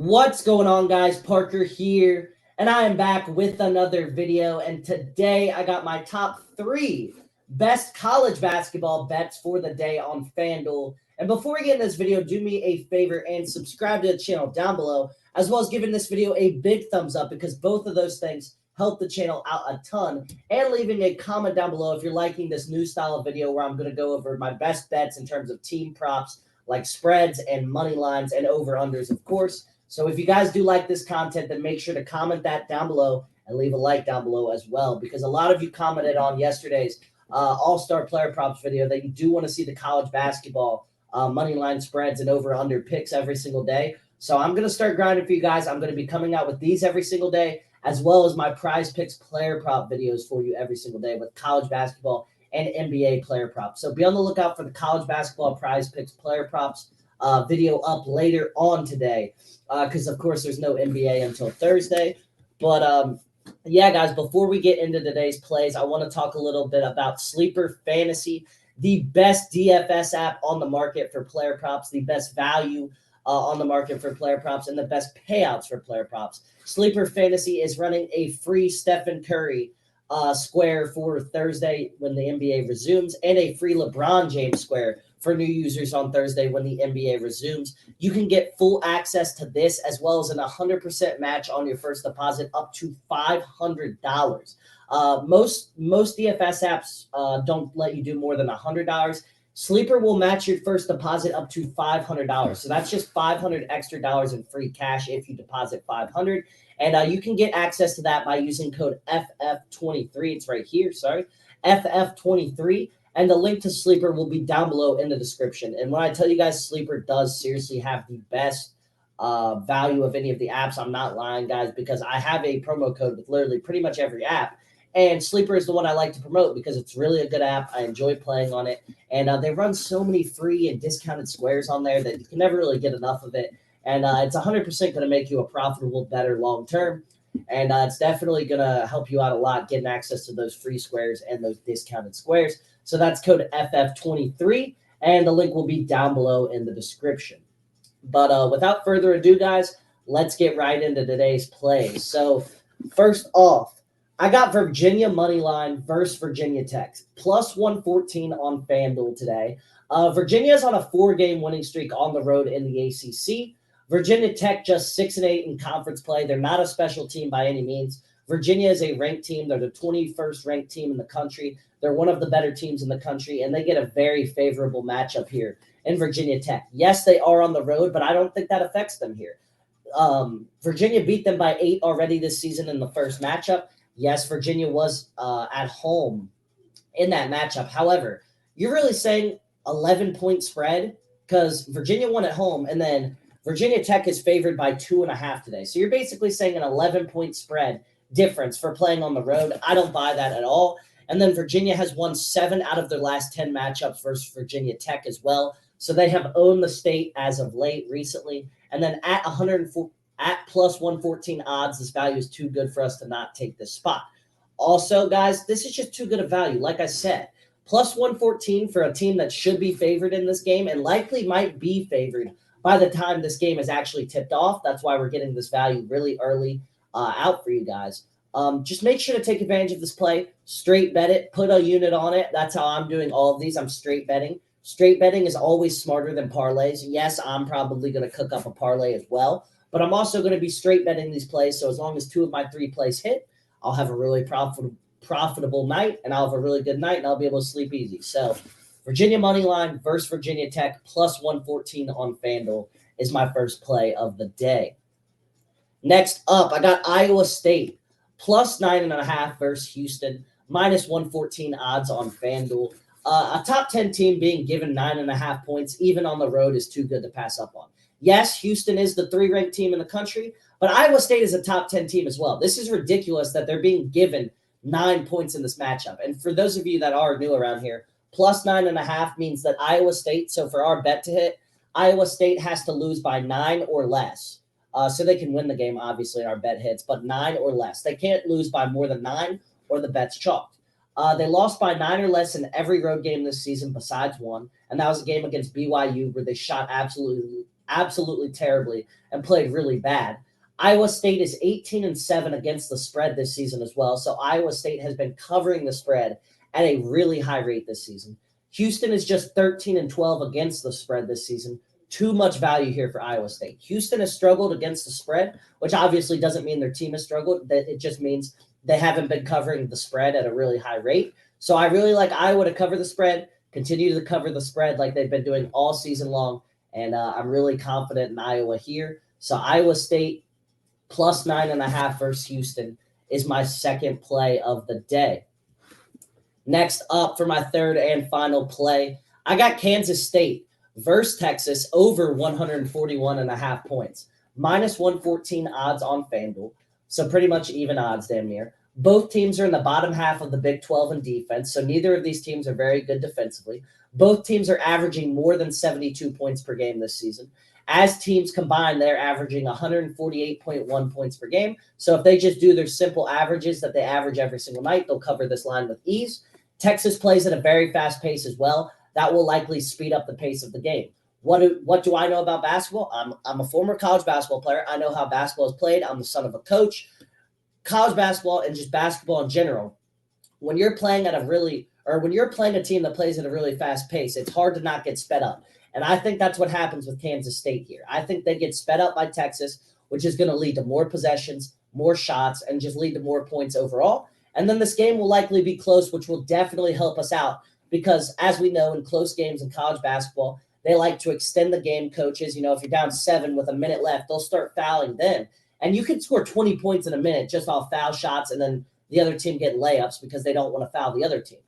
What's going on, guys? Parker here, and I am back with another video. And today I got my top 3 best college basketball bets for the day on Fanduel. And before we get in this video, do me a favor and subscribe to the channel down below, as well as giving this video a big thumbs up because both of those things help the channel out a ton. And leaving a comment down below if you're liking this new style of video where I'm going to go over my best bets in terms of team props like spreads and money lines and over-unders, of course. So if you guys do like this content, then make sure to comment that down below and leave a like down below as well, because a lot of you commented on yesterday's All-Star Player Props video that you do want to see the college basketball money line spreads and over-under picks every single day. So I'm going to start grinding for you guys. I'm going to be coming out with these every single day, as well as my Prizepicks player prop videos for you every single day with college basketball and NBA player props. So be on the lookout for the college basketball Prizepicks player props video up later on today, because of course there's no NBA until Thursday. But yeah, guys, before we get into today's plays, I want to talk a little bit about Sleeper Fantasy, the best DFS app on the market for player props, the best value on the market for player props, and the best payouts for player props. Sleeper Fantasy is running a free Stephen Curry square for Thursday when the NBA resumes, and a free LeBron James square for new users on Thursday when the NBA resumes. You can get full access to this as well as an 100% match on your first deposit up to $500. Most DFS apps don't let you do more than $100. Sleeper will match your first deposit up to $500. So that's just $500 extra dollars in free cash if you deposit $500. And you can get access to that by using code FF23. It's right here, sorry, FF23. And the link to Sleeper will be down below in the description. And when I tell you guys Sleeper does seriously have the best value of any of the apps, I'm not lying, guys, because I have a promo code with literally pretty much every app. And Sleeper is the one I like to promote because it's really a good app. I enjoy playing on it. And they run so many free and discounted squares on there that you can never really get enough of it. And it's 100% going to make you a profitable better long term. And it's definitely going to help you out a lot getting access to those free squares and those discounted squares. So that's code FF23, and the link will be down below in the description. But without further ado, guys, let's get right into today's plays. So first off, I got Virginia Moneyline versus Virginia Tech, plus 114 on FanDuel today. Virginia is on a 4-game winning streak on the road in the ACC. Virginia Tech just 6-8 in conference play. They're not a special team by any means. Virginia is a ranked team. They're the 21st ranked team in the country. They're one of the better teams in the country, and they get a very favorable matchup here in Virginia Tech. Yes, they are on the road, but I don't think that affects them here. Virginia beat them by 8 already this season in the first matchup. Yes, Virginia was at home in that matchup. However, you're really saying 11-point spread because Virginia won at home, and then Virginia Tech is favored by 2.5 today. So you're basically saying an 11-point spread difference for playing on the road. I don't buy that at all. And then Virginia has won 7 out of their last 10 matchups versus Virginia Tech as well. So they have owned the state as of late recently. And then at plus 114 odds, this value is too good for us to not take this spot. Also, guys, this is just too good a value. Like I said, plus 114 for a team that should be favored in this game and likely might be favored by the time this game is actually tipped off. That's why we're getting this value really early out for you guys. Just make sure to take advantage of this play. Straight bet it. Put a unit on it. That's how I'm doing all of these. I'm straight betting. Straight betting is always smarter than parlays. Yes, I'm probably going to cook up a parlay as well, but I'm also going to be straight betting these plays. So as long as 2 of my 3 plays hit, I'll have a really profitable night, and I'll have a really good night, and I'll be able to sleep easy. So Virginia Moneyline versus Virginia Tech, plus 114 on FanDuel is my first play of the day. Next up, I got Iowa State, plus 9.5 versus Houston, minus 114 odds on FanDuel. A top 10 team being given 9.5 points, even on the road, is too good to pass up on. Yes, Houston is the 3-ranked team in the country, but Iowa State is a top 10 team as well. This is ridiculous that they're being given 9 points in this matchup. And for those of you that are new around here, plus 9.5 means that Iowa State, so for our bet to hit, Iowa State has to lose by 9 or less. So they can win the game, obviously, our bet hits, but 9 or less. They can't lose by more than 9 or the bet's chalked. They lost by 9 or less in every road game this season besides one, and that was a game against BYU where they shot absolutely absolutely terribly and played really bad. Iowa State is 18-7 against the spread this season as well. So Iowa State has been covering the spread at a really high rate this season. Houston is just 13-12 against the spread this season. Too much value here for Iowa State. Houston has struggled against the spread, which obviously doesn't mean their team has struggled. That it just means they haven't been covering the spread at a really high rate. So I really like Iowa to cover the spread, continue to cover the spread like they've been doing all season long. And I'm really confident in Iowa here. So Iowa State plus 9.5 versus Houston is my second play of the day. Next up for my third and final play, I got Kansas State versus Texas over 141.5 points. Minus 114 odds on FanDuel. So pretty much even odds, damn near. Both teams are in the bottom half of the Big 12 in defense, so neither of these teams are very good defensively. Both teams are averaging more than 72 points per game this season. As teams combined, they're averaging 148.1 points per game. So if they just do their simple averages that they average every single night, they'll cover this line with ease. Texas plays at a very fast pace as well. That will likely speed up the pace of the game. What do I know about basketball? I'm a former college basketball player. I know how basketball is played. I'm the son of a coach. College basketball and just basketball in general, when you're playing when you're playing a team that plays at a really fast pace, it's hard to not get sped up. And I think that's what happens with Kansas State here. I think they get sped up by Texas, which is going to lead to more possessions, more shots, and just lead to more points overall. And then this game will likely be close, which will definitely help us out because, as we know, in close games in college basketball, they like to extend the game, coaches. If you're down 7 with a minute left, they'll start fouling then. And you can score 20 points in a minute just off foul shots and then the other team getting layups because they don't want to foul the other team.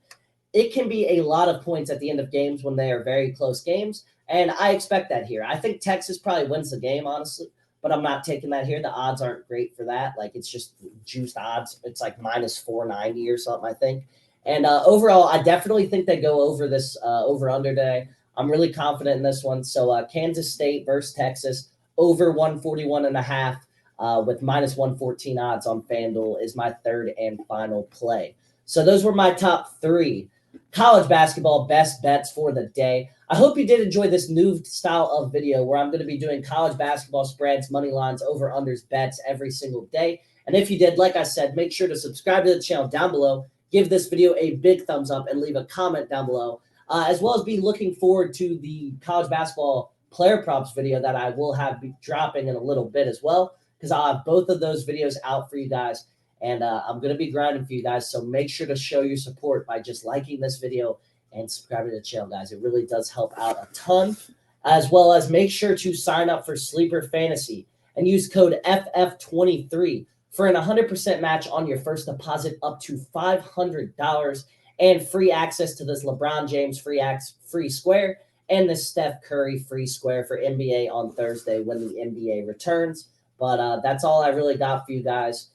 It can be a lot of points at the end of games when they are very close games, and I expect that here. I think Texas probably wins the game, honestly, but I'm not taking that here. The odds aren't great for that. Like, it's just juiced odds. It's like minus 490 or something, I think. And overall, I definitely think they go over this over-under day. I'm really confident in this one. So Kansas State versus Texas, over 141.5 with minus 114 odds on FanDuel is my third and final play. So those were my top 3 college basketball best bets for the day. I hope you did enjoy this new style of video where I'm going to be doing college basketball spreads, money lines, over-unders, bets every single day. And if you did, like I said, make sure to subscribe to the channel down below, give this video a big thumbs up, and leave a comment down below, as well as be looking forward to the college basketball player props video that I will be dropping in a little bit as well, because I'll have both of those videos out for you guys. And I'm going to be grinding for you guys, so make sure to show your support by just liking this video and subscribing to the channel, guys. It really does help out a ton, as well as make sure to sign up for Sleeper Fantasy and use code FF23 for an 100% match on your first deposit up to $500 and free access to this LeBron James free square and this Steph Curry free square for NBA on Thursday when the NBA returns. But that's all I really got for you guys.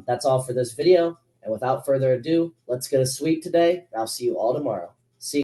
That's all for this video. And without further ado, let's get a sweep today. And I'll see you all tomorrow.